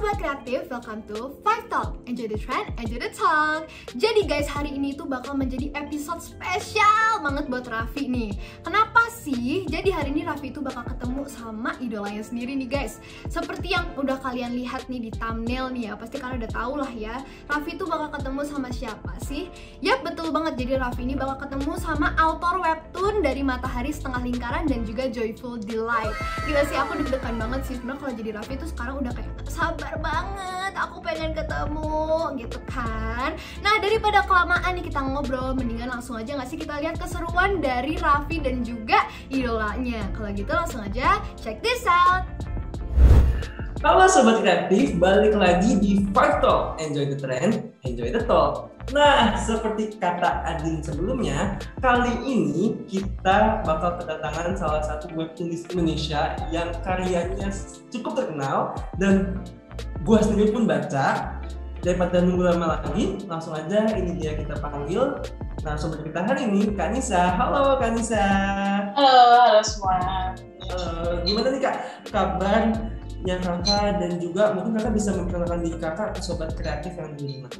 Sobat Kreatif, welcome to Five Talk. Enjoy the trend, enjoy the talk. Jadi guys, hari ini tuh bakal menjadi episode spesial banget buat Raffi nih. Kenapa sih? Jadi hari ini Raffi itu bakal ketemu sama idolanya sendiri nih guys. Seperti yang udah kalian lihat nih di thumbnail nih ya, pasti kalian udah tau lah ya, Raffi itu bakal ketemu sama siapa sih? Yap, betul banget. Jadi Raffi ini bakal ketemu sama author webtoon dari Matahari Setengah Lingkaran dan juga Joyful Delight. Gila sih, aku deg-degan banget sih sebenarnya kalau jadi Raffi itu sekarang udah kayak sabar banget, aku pengen ketemu gitu kan. Nah, daripada kelamaan nih kita ngobrol, mendingan langsung aja gak sih kita lihat keseruan dari Raffi dan juga idolanya. Kalau gitu langsung aja check this out. Halo Sobat Kreatif, balik lagi di Five Talk. Enjoy the trend, enjoy the talk. Nah, seperti kata Adin sebelumnya, kali ini kita bakal kedatangan salah satu webtoonist Indonesia yang karyanya cukup terkenal dan gua sendiri pun baca. Daripada nunggu lama lagi, langsung aja ini dia kita panggil. Nah, sobat kita hari ini, Kak Nisa. Halo Kak Nisa. Halo semua. Gimana nih Kak kabarnya kakak, dan juga mungkin kakak bisa memperkenalkan diri kakak ke sobat kreatif yang di rumah.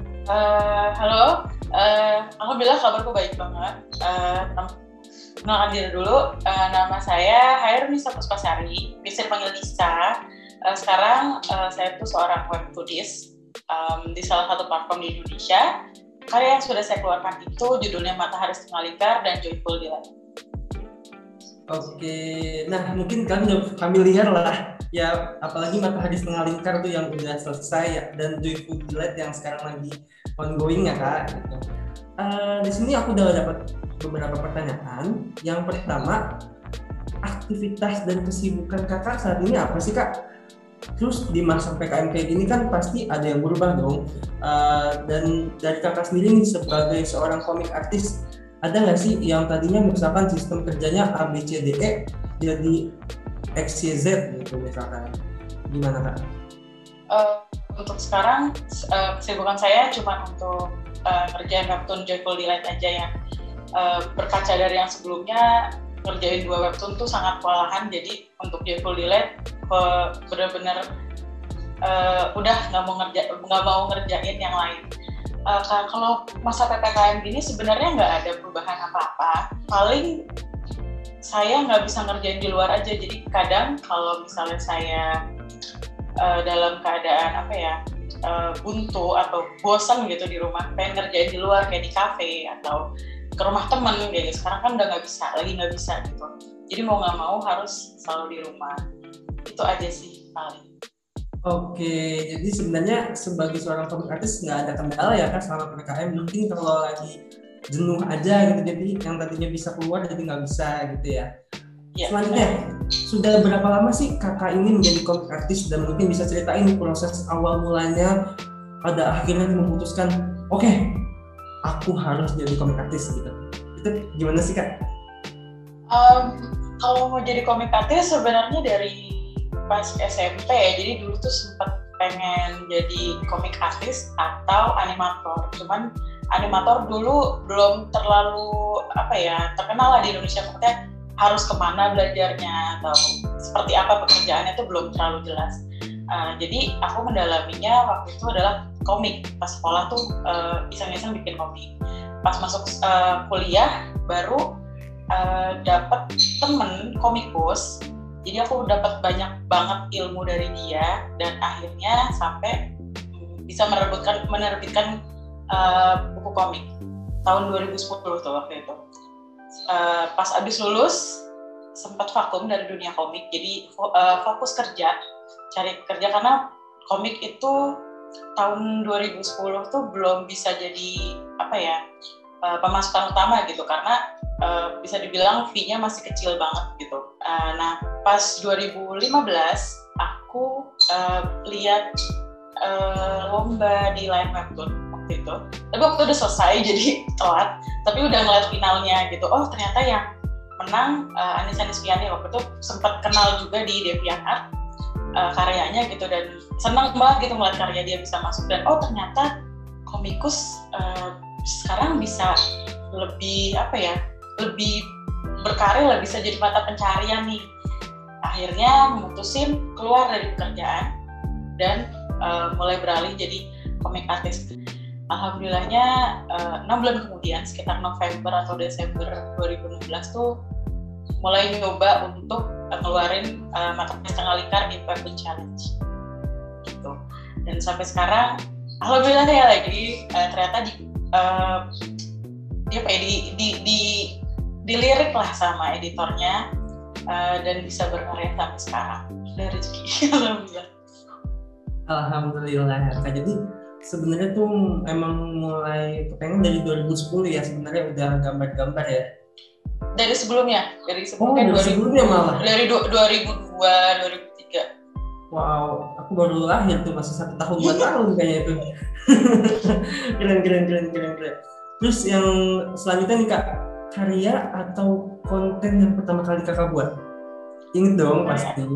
Halo, alhamdulillah kabarku baik banget. Kenalkan diri dulu, nama saya Hairul Nisa Puspasari, bisa dipanggil Nisa. Sekarang saya tuh seorang webtoonist di salah satu platform di Indonesia. Karya yang sudah saya keluarkan itu judulnya Matahari Setengah Lingkar dan Joyful Delight. Oke, nah mungkin kalian udah familiar lah ya, apalagi Matahari Setengah Lingkar tuh yang udah selesai ya, dan Joyful Delight yang sekarang lagi ongoing ya Kak gitu. Di sini aku udah dapat beberapa pertanyaan. Yang pertama, aktivitas dan kesibukan kakak saat ini apa sih Kak? Terus di masa PKM kayak gini kan pasti ada yang berubah dong. Dan dari kakak sendiri nih sebagai seorang komik artis, ada nggak sih yang tadinya misalkan sistem kerjanya A, B, C, D, E jadi X, Y, Z gitu misalkan? Gimana Kak? Untuk sekarang kesibukan saya cuma untuk kerjaan webtoon Joyful Delight aja ya. Berkaca dari yang sebelumnya, ngerjain 2 webtoon tuh sangat kewalahan. Jadi untuk Joyful Delight benar-benar udah nggak mau ngerjain yang lain. Kalau masa PPKM gini sebenarnya nggak ada perubahan apa-apa. Paling saya nggak bisa ngerjain di luar aja. Jadi kadang kalau misalnya saya dalam keadaan buntu atau bosan gitu di rumah, pengen ngerjain di luar kayak di kafe atau ke rumah teman gitu. Sekarang kan udah nggak bisa gitu. Jadi mau nggak mau harus selalu di rumah. Itu aja sih paling. Oke, jadi sebenarnya sebagai seorang komik artis nggak ada kendala ya Kak selama PPKM. Mungkin kalau lagi jenuh aja gitu, jadi yang tadinya bisa keluar jadi nggak bisa gitu ya. Selanjutnya, sudah berapa lama sih kakak ini menjadi komik artis, dan mungkin bisa ceritain proses awal mulanya pada akhirnya memutuskan, oke, aku harus jadi komik artis gitu. Itu gimana sih Kak? Kalau mau jadi komik artis sebenarnya dari pas SMP ya, jadi dulu tuh sempat pengen jadi komik artis atau animator. Cuman animator dulu belum terlalu terkenal lah di Indonesia, maksudnya harus kemana belajarnya atau seperti apa pekerjaannya itu belum terlalu jelas. Jadi aku mendalaminya waktu itu adalah komik. Pas sekolah tuh iseng-iseng bikin komik. Pas masuk kuliah baru dapat temen komikus. Jadi aku dapat banyak banget ilmu dari dia, dan akhirnya sampai bisa menerbitkan buku komik tahun 2010 tuh waktu itu. Pas abis lulus sempat vakum dari dunia komik, jadi fokus cari kerja karena komik itu tahun 2010 tuh belum bisa jadi pemasukan utama gitu, karena bisa dibilang fee-nya masih kecil banget gitu. Nah, pas 2015 aku lihat lomba di Line Webtoon waktu itu. Tapi waktu udah selesai jadi telat, tapi udah ngeliat finalnya gitu. Oh, ternyata yang menang Anissa Nisfiani. Waktu itu sempat kenal juga di DeviantArt karyanya gitu, dan senang banget gitu ngeliat karya dia bisa masuk. Dan oh, ternyata komikus sekarang bisa lebih lebih berkarya, bisa jadi mata pencarian nih. Akhirnya memutusin keluar dari pekerjaan dan mulai beralih jadi komik artis. Alhamdulillahnya 6 bulan kemudian sekitar November atau Desember 2016 tuh mulai nyoba untuk ngeluarin Matahari Setengah Lingkar Imperfect Challenge gitu. Dan sampai sekarang alhamdulillah ya lagi ternyata dilirik lah sama editornya dan bisa berkarya sampai sekarang. Dari rezeki alhamdulillah. Alhamdulillah Kak. Jadi sebenarnya tuh emang mulai kepengen dari 2010 ya sebenarnya udah gambar-gambar ya. Dari sebelumnya, dari sebelumnya malah. Dari 2002, 2003. Wow, aku baru lahir tuh masih 1 tahun 2 tahun kayaknya itu. keren. Terus yang selanjutnya nih Kak, karya atau konten yang pertama kali Kakak buat? Ingat dong pasti.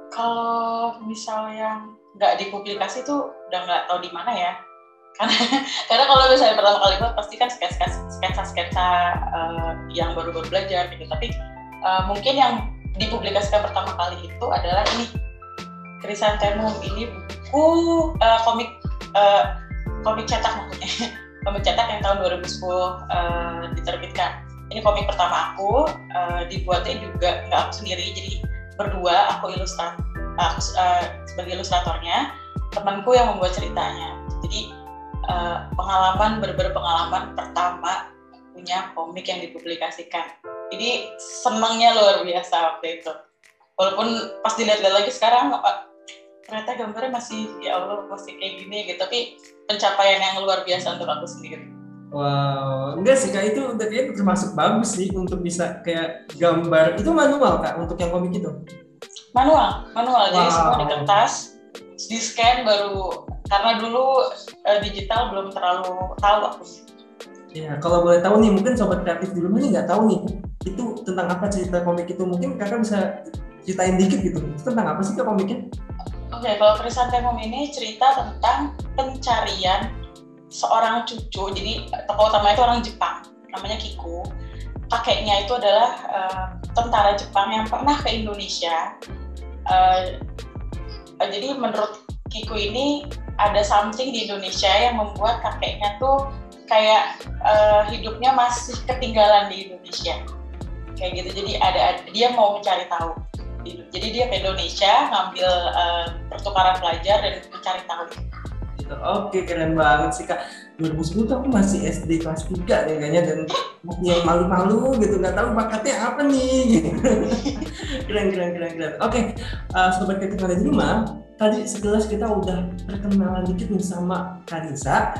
Kalau misalnya nggak dipublikasi tuh udah nggak tahu di mana ya. Karena kalau misalnya pertama kali buat pasti kan sketsa yang baru belajar gitu. Tapi mungkin yang dipublikasikan pertama kali itu adalah ini Krisantemum. Ini buku komik cetak maksudnya. Komik cetak yang tahun 2010 diterbitkan. Ini komik pertama aku, dibuatnya juga nggak aku sendiri, jadi berdua, aku sebagai ilustratornya, temanku yang membuat ceritanya. Jadi pengalaman pertama punya komik yang dipublikasikan. Jadi senangnya luar biasa waktu itu. Walaupun pas dilihat-lihat lagi sekarang, ternyata gambarnya masih, ya Allah, masih kayak gini gitu. Tapi pencapaian yang luar biasa untuk aku sendiri. Wow, enggak sih Kak, itu udah kayaknya termasuk bagus sih untuk bisa kayak gambar. Itu manual Kak untuk yang komik itu? Manual. Wow. Jadi semua di kertas, di scan baru, karena dulu digital belum terlalu tahu aku. Ya, kalau boleh tahu nih, mungkin sobat kreatif di rumah nih nggak tahu nih, itu tentang apa cerita komik itu? Mungkin Kakak bisa ceritain dikit gitu, itu tentang apa sih Kak komiknya? Oke, kalau Krisantemum ini cerita tentang pencarian seorang cucu. Jadi tokoh utama itu orang Jepang, namanya Kiku. Kakeknya itu adalah tentara Jepang yang pernah ke Indonesia. Jadi menurut Kiku ini ada something di Indonesia yang membuat kakeknya tuh kayak hidupnya masih ketinggalan di Indonesia. Kayak gitu. Jadi dia mau mencari tahu. Jadi dia ke Indonesia ngambil pertukaran pelajar dan mencari tahu. Oke, keren banget sih Kak. 2010 tuh aku masih SD kelas 3 deh kayaknya, dan yang malu-malu gitu, nggak tahu bakatnya apa nih gitu. Keren. Oke, sobat kreatif ada di rumah, tadi sekilas kita udah perkenalan dikit nih sama Kanisa.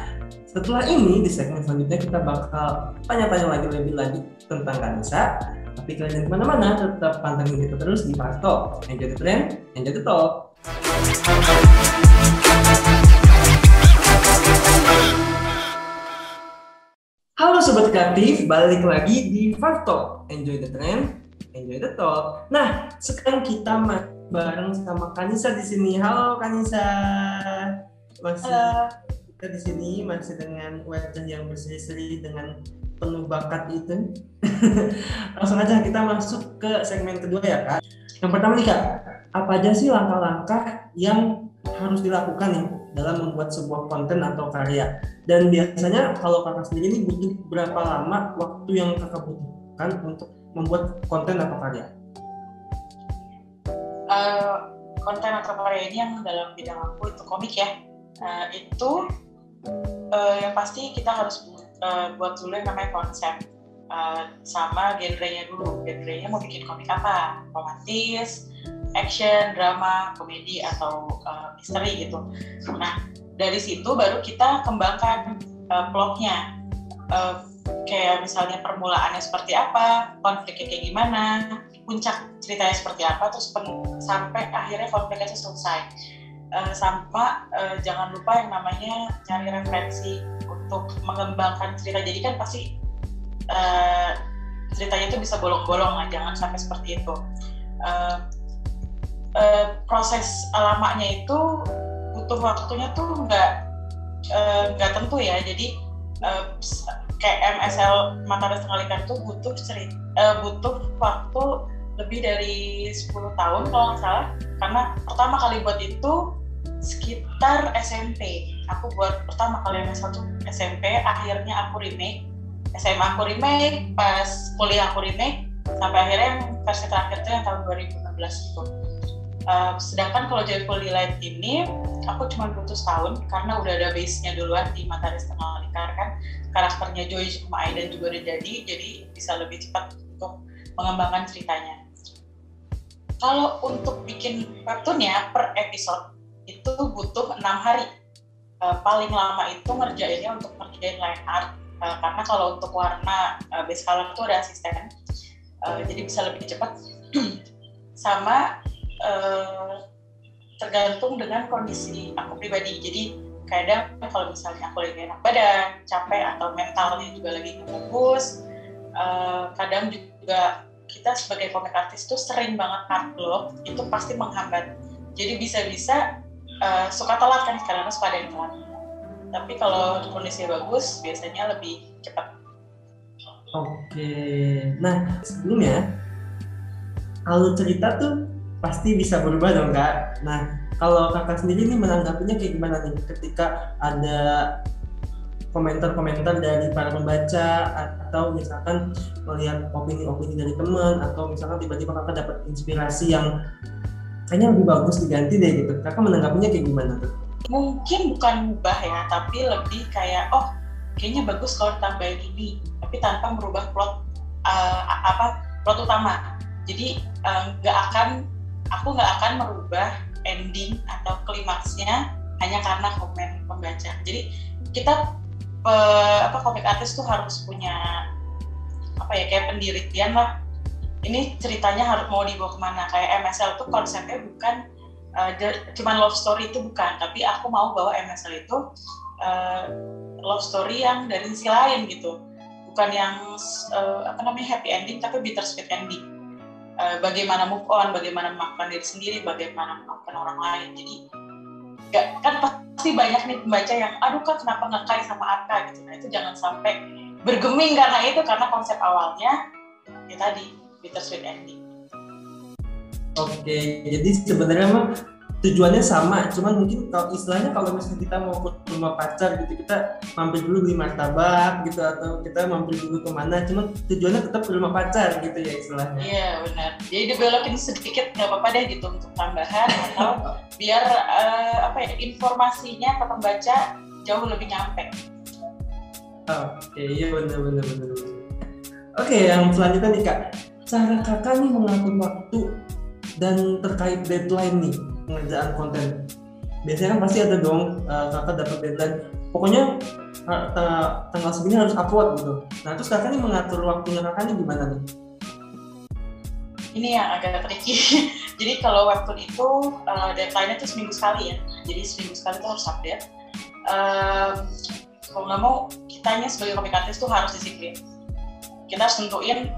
Setelah ini di segmen selanjutnya kita bakal tanya-tanya lagi lebih lanjut tentang Kanisa. Tapi kalian jangan kemana-mana, tetap pantengin kita terus di Fast Talk. Enjoy the trend, enjoy the talk. Halo Sobat Kreatif, balik lagi di Fast Talk. Enjoy the trend, enjoy the talk. Nah, sekarang kita bareng sama Kanisa di sini. Halo Kanisa. Kita di sini masih dengan wajah yang berseri-seri dengan penuh bakat itu. Langsung aja kita masuk ke segmen kedua ya Kak. Yang pertama nih Kak, apa aja sih langkah-langkah yang harus dilakukan nih dalam membuat sebuah konten atau karya? Dan biasanya kalau Kakak sendiri ini butuh berapa lama waktu yang Kakak butuhkan untuk membuat konten atau karya? Konten atau karya ini yang dalam bidang aku itu komik ya. Itu yang pasti kita harus buat dulu yang namanya konsep, sama genrenya dulu. Genrenya mau bikin komik apa? Romantis, action, drama, komedi, atau misteri gitu. Nah, dari situ baru kita kembangkan plotnya. Kayak misalnya permulaannya seperti apa, konfliknya kayak gimana, puncak ceritanya seperti apa, terus sampai akhirnya konfliknya itu selesai. Jangan lupa yang namanya cari referensi untuk mengembangkan cerita. Jadi kan pasti ceritanya itu bisa bolong-bolong lah, jangan sampai seperti itu. Proses lamanya itu butuh waktunya tuh nggak tentu ya. Jadi kayak MSL Matahari Setengah Lingkar itu butuh waktu lebih dari 10 tahun kalau nggak salah karena pertama kali buat itu sekitar SMP. Aku buat pertama kali MS1 SMP, akhirnya aku remake. SMA aku remake, pas kuliah aku remake, sampai akhirnya yang versi terakhir itu yang tahun 2016 itu. Sedangkan kalau Joyful Delight ini aku cuma butuh setahun karena udah ada base-nya duluan di Matahari Setengah Lingkar kan. Karakternya Joy sama Aidan juga udah jadi bisa lebih cepat untuk mengembangkan ceritanya. Kalau untuk bikin webtoonnya per episode itu butuh 6 hari. Paling lama itu ngerjainnya untuk ngerjain line art. Karena kalau untuk warna base color itu ada asisten, jadi bisa lebih cepat. Sama tergantung dengan kondisi aku pribadi. Jadi kadang kalau misalnya aku lagi enak badan, capek atau mentalnya juga lagi ngebus, kadang juga kita sebagai comic artist tuh sering banget art block, itu pasti menghambat. Jadi bisa-bisa suka telat kan, karena suka ada yang telat. Tapi kalau kondisinya bagus, biasanya lebih cepat. Oke, nah sebelumnya alur cerita tuh pasti bisa berubah dong Kak. Nah kalau Kakak sendiri nih menanggapinya kayak gimana nih ketika ada komentar-komentar dari para pembaca atau misalkan melihat opini-opini dari teman atau misalkan tiba-tiba Kakak dapat inspirasi yang kayaknya lebih bagus diganti deh gitu. Kakak menanggapinya kayak gimana tuh? Mungkin bukan ubah ya, tapi lebih kayak kayaknya bagus kalau tambahin ini, tapi tanpa merubah plot utama. Jadi aku nggak akan merubah ending atau klimaksnya hanya karena komen pembaca. Jadi kita komik artis tuh harus punya kayak pendirian lah. Ini ceritanya harus mau dibawa kemana? Kayak MSL tuh konsepnya bukan cuman love story, itu bukan, tapi aku mau bawa MSL itu love story yang dari sisi lain gitu, bukan yang happy ending tapi bittersweet ending. Bagaimana move on, bagaimana memaafkan diri sendiri, bagaimana memaafkan orang lain. Jadi kan pasti banyak nih pembaca yang aduh Kak kenapa ngekai sama Arka gitu. Nah itu jangan sampai bergeming karena konsep awalnya ya tadi bittersweet ending. Oke, jadi sebenarnya mah tujuannya sama, cuman mungkin kalau istilahnya kalau misalnya kita mau ke rumah pacar gitu, kita mampir dulu beli martabak gitu, atau kita mampir dulu kemana, cuman tujuannya tetap ke rumah pacar gitu ya istilahnya. Iya benar, jadi dibelokin sedikit nggak apa-apa deh gitu untuk tambahan atau biar informasinya ke pembaca jauh lebih nyampe. Oke, iya benar. Oke, yang selanjutnya nih Kak, cara Kakak nih mengatur waktu dan terkait deadline nih pengerjaan konten. Biasanya kan pasti ada dong Kakak dapat deadline, pokoknya tanggal segini harus upload gitu. Nah terus Kakak nih mengatur waktunya Kakak nih gimana nih? Ini yang agak tricky. Jadi kalau webtoon itu deadline-nya tuh seminggu sekali ya. Jadi seminggu sekali tuh harus update. Kalau nggak mau, kitanya sebagai comic artist tuh harus disiplin. Kita harus tentuin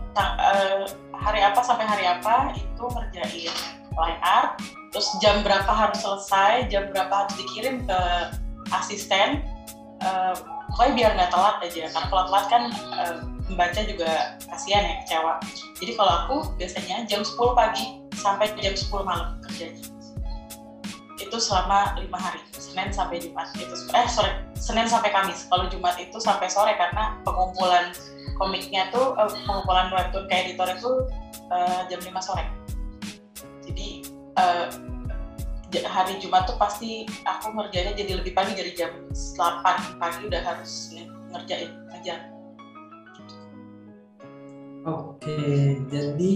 hari apa sampai hari apa itu ngerjain line art, terus jam berapa harus selesai, jam berapa harus dikirim ke asisten, pokoknya biar nggak telat aja, karena kalau telat kan pembaca juga kasihan ya, kecewa. Jadi kalau aku biasanya jam 10 pagi sampai jam 10 malam kerjanya, itu selama 5 hari, Senin sampai Jumat itu, Senin sampai Kamis. Kalau Jumat itu sampai sore karena pengumpulan komiknya tuh, pengumpulan webtoon ke editor itu jam 5 sore. Jadi hari Jumat tuh pasti aku ngerjainnya jadi lebih pagi, dari jam 8 pagi udah harus ngejar. Oke, jadi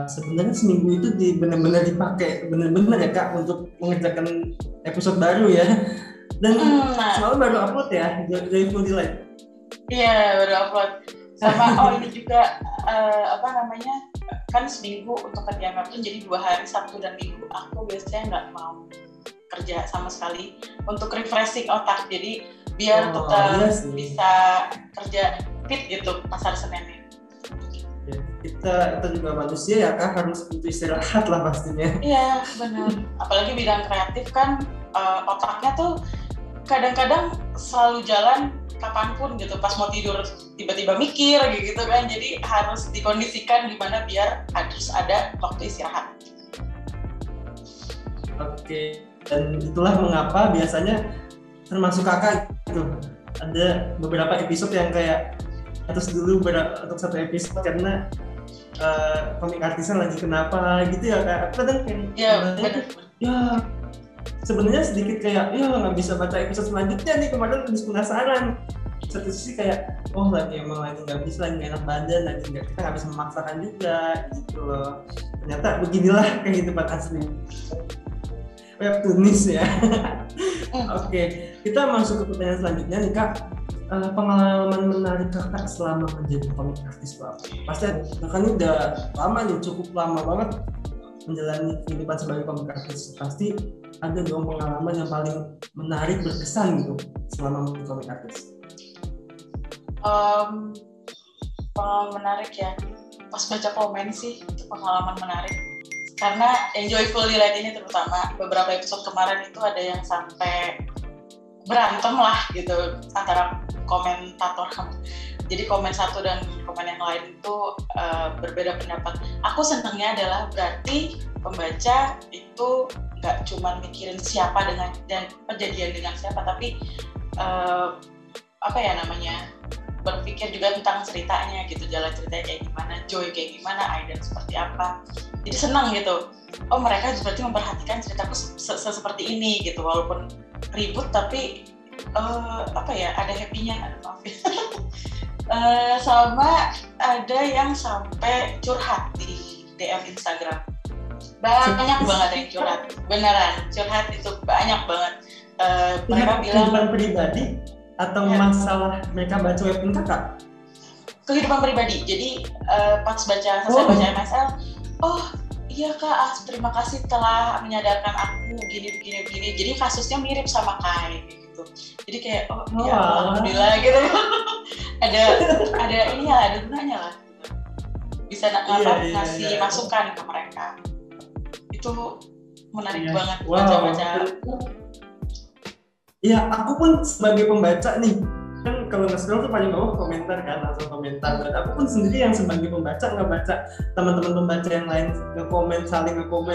sebenarnya seminggu itu benar-benar dipakai benar-benar ya Kak untuk mengerjakan episode baru ya. Dan selalu baru upload ya, Joyful Delight. Iya, baru upload. Sama ini juga kan seminggu untuk kerjaan webtoon, jadi 2 hari Sabtu dan Minggu aku biasanya nggak mau kerja sama sekali untuk refreshing otak, jadi biar tetap bisa kerja fit gitu pas hari Seninnya. Ya, kita juga manusia ya Kak, harus butuh istirahat lah pastinya. Iya benar, apalagi bidang kreatif kan otaknya tuh kadang-kadang selalu jalan kapanpun gitu, pas mau tidur tiba-tiba mikir gitu kan, jadi harus dikondisikan gimana biar harus ada waktu istirahat. Oke. Dan itulah mengapa biasanya termasuk kakak gitu. Ada beberapa episode yang kayak terus dulu untuk satu episode karena komik artisnya lagi kenapa gitu ya kak. Kadang kayak ya sebenarnya sedikit kayak ya nggak bisa baca episode selanjutnya nih, kemarin habis penasaran. Satu sisi kayak emang lagi nggak bisa, lagi enak badan, lagi kita nggak bisa memaksakan juga gitu loh. Ternyata beginilah kehidupan asli webtoonis ya. Oke, kita masuk ke pertanyaan selanjutnya nih kak. Pengalaman menarik kakak selama menjadi komik artis apa? Pasti kakak ini udah lama nih, cukup lama banget menjalani kehidupan sebagai komik artis. Pasti ada dong pengalaman yang paling menarik, berkesan gitu selama menjadi komik artis. Pengalaman menarik ya, pas baca komen sih itu pengalaman menarik. Karena Enjoyful Delight ini terutama beberapa episode kemarin itu ada yang sampai berantem lah gitu antara komentator. Jadi komen satu dan komen yang lain itu berbeda pendapat. Aku senangnya adalah berarti pembaca itu nggak cuma mikirin siapa dan kejadian dengan siapa, tapi berpikir juga tentang ceritanya gitu, jalan ceritanya kayak gimana, Joy kayak gimana, Aiden seperti apa. Jadi senang gitu. Oh mereka berarti memperhatikan ceritaku seperti ini gitu, walaupun ribut tapi ada happy-nya, maaf ya. Sama ada yang sampai curhat di DM Instagram. Banyak banget yang curhat, beneran curhat itu banyak banget. Mereka bilang kehidupan pribadi atau masalah mereka baca webtoon kakak? Kehidupan pribadi. Jadi pas selesai baca MSL, oh iya kak, terima kasih telah menyadarkan aku gini. Jadi kasusnya mirip sama Kai gitu. Jadi kayak ya alhamdulillah gitu. ada ininya, ada gunanya lah. Bisa ngasih masukan ke mereka. Itu menarik banget baca-baca. Ya, aku pun sebagai pembaca nih, kan kalau nge-scroll tuh paling bawah komentar kan, langsung komentar. Dan aku pun sendiri yang sebagai pembaca ngebaca teman-teman pembaca yang lain nge-komen,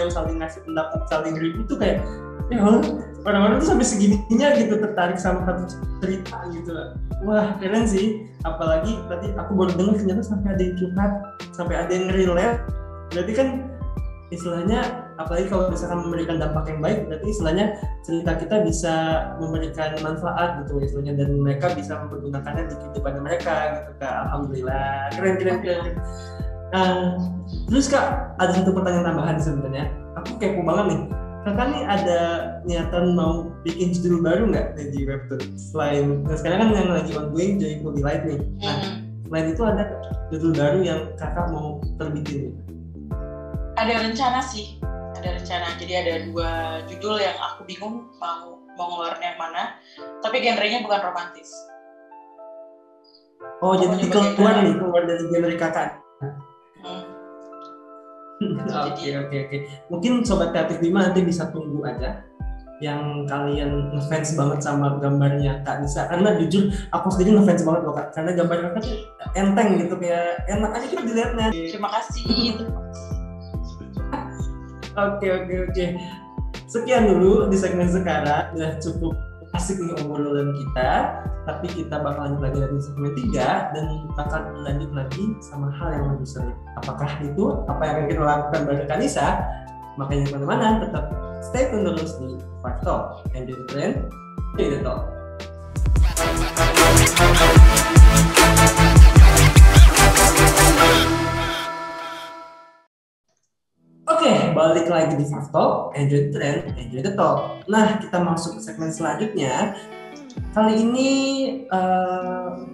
saling ngasih pendapat, saling review tuh kayak ya orang-orang tuh sampai segininya gitu tertarik sama satu cerita gitu. Wah keren sih, apalagi tadi aku baru dengar ternyata sampai ada yang curhat, sampai ada yang relate. Berarti kan istilahnya, apalagi kalau misalkan memberikan dampak yang baik, berarti istilahnya cerita kita bisa memberikan manfaat gitu istilahnya, dan mereka bisa mempergunakannya di kehidupan mereka gitu kak. Alhamdulillah, keren. Terus kak, ada satu pertanyaan tambahan sebenarnya. Aku kepo banget nih, kakak nih ada niatan mau bikin judul baru nggak di webtoon? Sekarang kan yang lagi ongoing Joyful Delight nih. Nah, selain itu ada judul baru yang kakak mau terbitin? Ada rencana. Jadi ada 2 judul yang aku bingung mau ngeluarin yang mana, tapi genrenya bukan romantis. Oh, jadi keluar dari genre kakak. Oke. Mungkin Sobat Kreatif Bima nanti bisa tunggu aja yang kalian ngefans banget sama gambarnya Kak Nisa, karena jujur aku sendiri ngefans banget loh Kak, karena gambar kakak tuh enteng gitu, kayak enak aja kita dilihatnya. Terima kasih. Oke. Sekian dulu di segmen sekarang, udah cukup asik nih obrolan kita, tapi kita bakal lanjut lagi di segmen 3 dan bakal lanjut lagi sama hal yang lebih seru. Apakah itu apa yang akan kita lakukan bareng Kanisa? Makanya teman-teman tetap stay tune terus di Five Talk, enjoy the trend, enjoy the talk. Oke, balik lagi di Five Talk, enjoy the trend, enjoy the talk. Nah, kita masuk ke segmen selanjutnya. Kali ini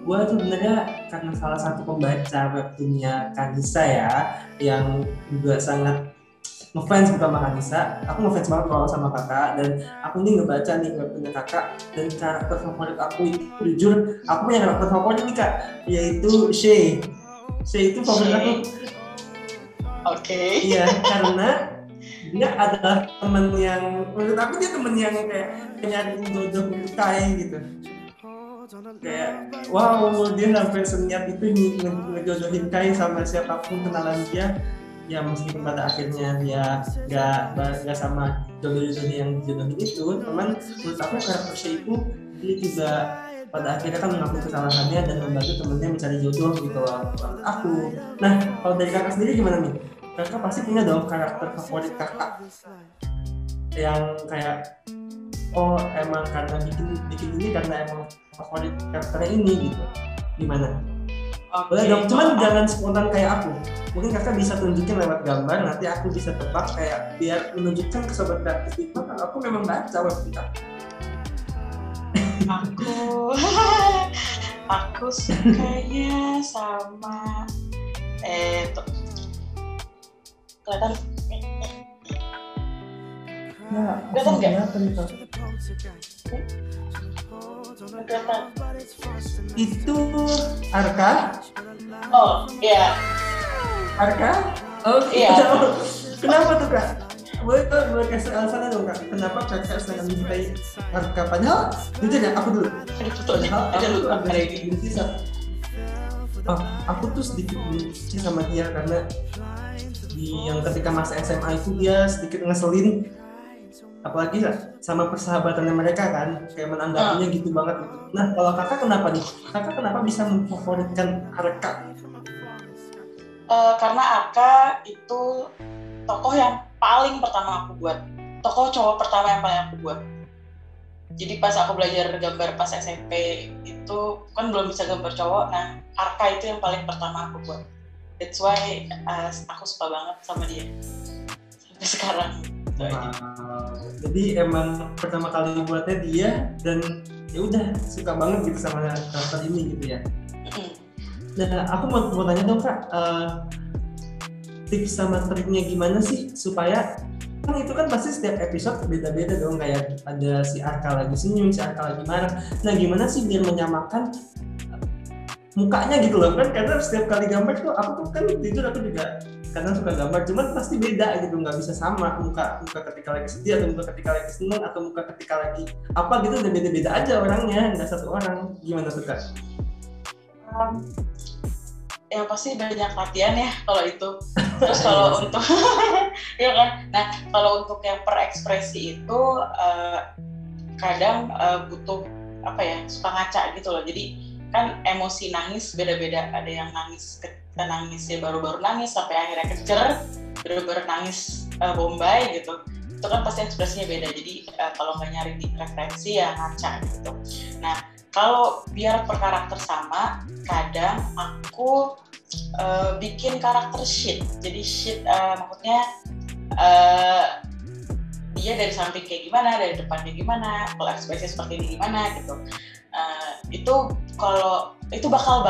gue tuh sebenarnya karena salah satu pembaca webtoonnya Kanisa ya, yang juga sangat ngefans sama Kanisa. Aku ngefans banget kalau sama kakak, dan aku ini ngebaca nih webtoonnya kakak, dan karakter favorit aku itu jujur, aku punya karakter favorit nih kak, yaitu Shay. Shay itu favorit aku. Oke. Iya, karena dia adalah temen yang, menurut aku dia temen yang kayak nyari jodoh Kai gitu. Kayak wow, dia sampai seniat itu ngejodohin Kai sama siapapun kenalan dia. ya meskipun pada akhirnya dia nggak sama jodoh-jodohnya yang dijodohin itu, teman menurut aku karakter Shay itu dia juga pada akhirnya kan mengakui kesalahannya dan membantu temennya mencari jodoh gitu loh menurut aku. Nah kalau dari kakak sendiri gimana nih? Kakak pasti punya dong karakter favorit kakak yang kayak oh emang karena bikin ini karena emang favorit karakternya ini gitu. Gimana? Boleh dong, cuman jangan spontan kayak aku. Mungkin kakak bisa tunjukin lewat gambar, nanti aku bisa tebak kayak biar menunjukkan ke sobat kreatif itu kalau aku memang baca website aku sukanya sama kelihatan kelihatan itu Arka? Oh iya. Arka? Oh iya. Kenapa tuh kak? Boleh kasih alasannya dong kak, kenapa kakak sangat mencintai Arka? Padahal jujur ya, aku dulu aku tuh sedikit benci sama dia karena yang ketika masa SMA itu dia sedikit ngeselin, apalagi sama persahabatannya mereka kan, kayak menanggapinya gitu banget gitu. Nah kalau kakak kenapa nih? Kakak kenapa bisa memfavoritkan Arka? Karena Arka itu tokoh yang paling pertama aku buat, tokoh cowok pertama yang paling aku buat. Jadi pas aku belajar gambar pas SMP itu kan belum bisa gambar cowok, nah Arka itu yang paling pertama aku buat. That's why aku suka banget sama dia sampai sekarang. Jadi emang pertama kali buatnya dia dan ya udah suka banget gitu sama karakter ini gitu ya. Nah aku mau tanya dong kak, tips sama triknya gimana sih supaya kan itu kan pasti setiap episode beda-beda dong, kayak ada si Arka lagi senyum, si Arka lagi marah. Nah gimana sih biar menyamakan mukanya gitu loh kan, karena setiap kali gambar tuh aku tuh kan jujur aku juga kadang suka gambar, cuman pasti beda gitu, nggak bisa sama muka ketika lagi sedih atau muka ketika lagi seneng atau muka ketika lagi apa gitu, udah beda-beda aja orangnya, nggak satu orang. Gimana tuh kak? Yang pasti banyak latihan ya kalau itu. Terus kalau untuk ya kan, nah kalau untuk yang per ekspresi itu kadang butuh apa ya, suka ngaca gitu loh. Jadi kan emosi nangis beda-beda, ada yang nangisnya baru-baru nangis sampai akhirnya kejer, baru-baru nangis bombay gitu, itu kan pasti ekspresinya beda. Jadi kalau nggak nyari di referensi ya ngaca gitu. Nah kalau biar per karakter sama, kadang aku bikin karakter sheet. Jadi sheet maksudnya dia dari samping kayak gimana, dari depan kayak gimana, kalau ekspresi seperti ini gimana gitu. Itu kalau itu bakal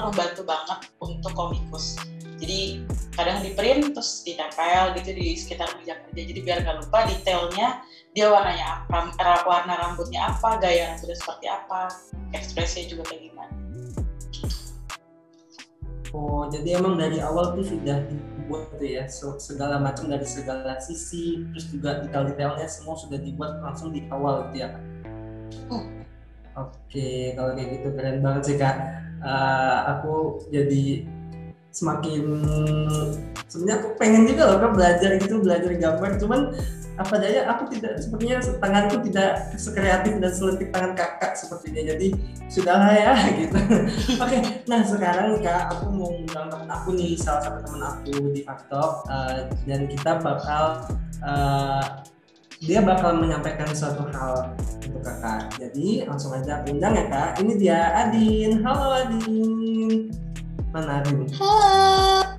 membantu banget untuk komikus. Jadi kadang di print terus ditempel gitu di sekitar meja kerja. Jadi biar nggak lupa detailnya, dia warnanya apa, warna rambutnya apa, gaya rambutnya seperti apa, ekspresinya juga kayak gimana. Oh jadi emang dari awal tuh sudah dibuat tuh ya, segala macam dari segala sisi, terus juga detail-detailnya semua sudah dibuat langsung di awal gitu ya kak? Oke, kalau kayak gitu keren banget sih kak. Aku jadi semakin, sebenarnya aku pengen juga loh kak belajar gambar, cuman apa daya aku tidak, sepertinya tanganku tidak sekreatif dan selektif tangan kakak sepertinya, jadi sudahlah ya gitu. Oke, nah sekarang kak aku mau undang teman aku nih, salah satu teman aku di Faktok, dan kita bakal dia bakal menyampaikan suatu hal untuk kakak. Jadi langsung aja aku undang ya kak. Ini dia Adin. Halo Adin. Mana Adin? Halo.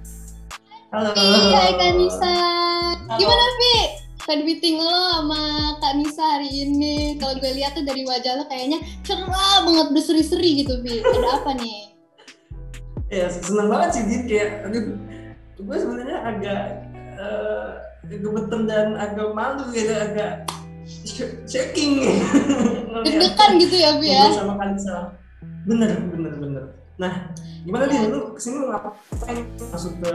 Hai Kak Nisa. Gimana Vi? Fan meeting lo sama Kak Nisa hari ini. Kalau gue lihat tuh dari wajah lo kayaknya cerah banget, berseri-seri gitu Vi. Ada apa nih? Ya seneng banget sih Din, kayak aduh, gue sebenarnya agak gemeter dan agak malu gitu, agak shaking. Deg-degan gitu ya Vi ya? Sama Kanisa. Bener. Nah, gimana nih lu kesini ngapain masuk ke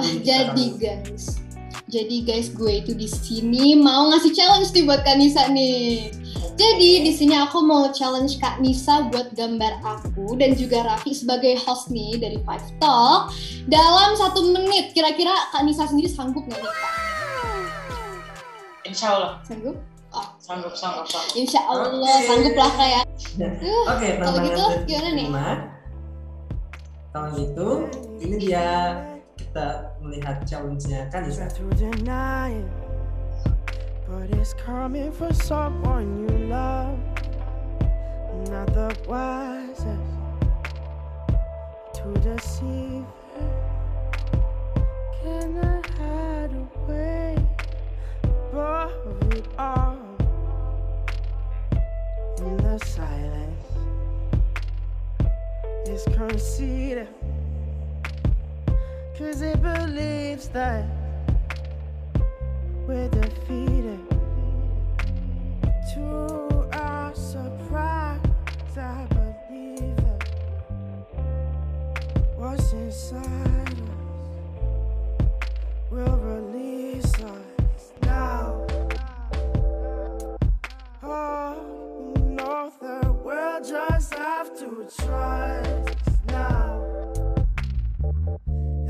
Jadi guys, gue itu di sini mau ngasih challenge nih buat Kanisa nih. Jadi di sini aku mau challenge Kak Nisa buat gambar aku dan juga Raffi sebagai host nih dari Five Talk dalam 1 menit. Kira-kira Kak Nisa sendiri sanggup nggak nih Kak? Insya Allah. Sanggup? Oh. Sanggup. Insya Allah sanggup lah Kak ya. Oke, kalau gitu tantangan gimana nih? Kalau gitu, ini dia kita melihat challenge-nya Kak Nisa. But it's coming for someone you love, not the wisest to deceive her. Can I hide away above it all in the silence? It's conceited, 'cause it believes that we're defeated. To our surprise, I believe that what's inside us will release us now. Oh, no, the world just have to trust now.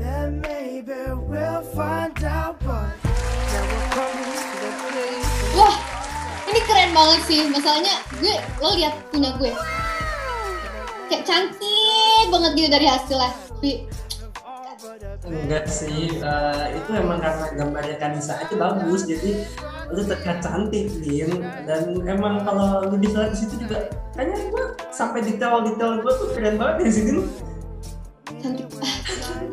Then maybe we'll find out, but Wah, ini keren banget sih. Masalahnya lo lihat punya gue, kayak cantik banget gitu dari hasilnya. Enggak sih, itu emang karena gambarnya Kanisa aja bagus, jadi lu terlihat cantik, Lin. Dan emang kalau lu dilihat di situ juga, kayaknya gue sampai detail-detail gue tuh keren banget ya sih, Lin. Cantik,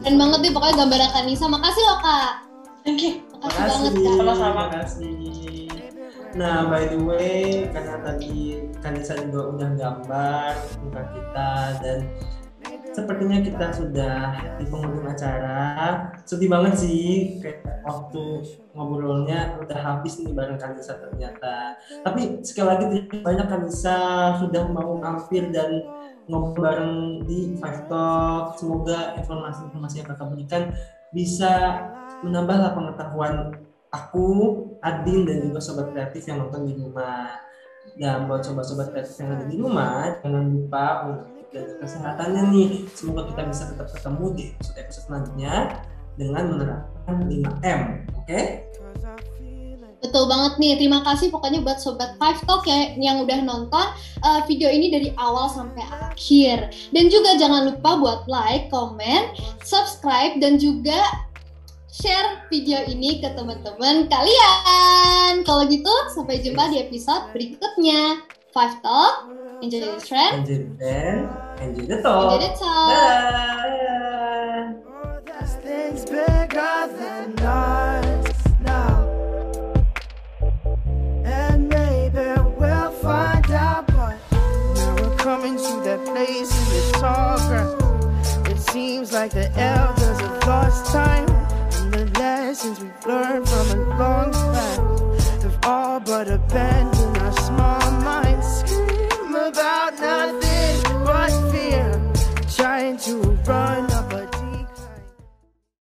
keren banget deh pokoknya gambarnya Kanisa. Makasih loh Kak. Thank you. Makasih banget Kak. Sama-sama. Makasih. Nah, by the way, karena tadi Kanisa juga udah gambar muka kita dan sepertinya kita sudah di penghujung acara. Sedih banget sih, kayak waktu ngobrolnya udah habis nih bareng Kanisa ternyata. Tapi sekali lagi terima banyak Kanisa sudah mau mampir dan ngobrol bareng di Five Talk. Semoga informasi-informasi yang kakak berikan bisa menambahlah pengetahuan aku, Adin, dan juga sobat kreatif yang nonton di rumah. Dan buat sobat-sobat kreatif yang ada di rumah, jangan lupa untuk jaga kesehatannya nih. Semoga kita bisa tetap ketemu di episode selanjutnya dengan menerapkan 5M. Oke? Betul banget nih, terima kasih pokoknya buat Sobat Five Talk yang udah nonton video ini dari awal sampai akhir. Dan juga jangan lupa buat like, comment, subscribe, dan juga share video ini ke teman-teman kalian. Kalau gitu, sampai jumpa di episode berikutnya. Five Talk, enjoy the trend, Enjoy the trend, enjoy the talk. enjoy the talk. Dah. there's things bigger than us now, and maybe we'll find out. But now we're coming to that place in the tall grass. It seems like the elders have lost time, and the lessons we've learned from a long past have all but abandoned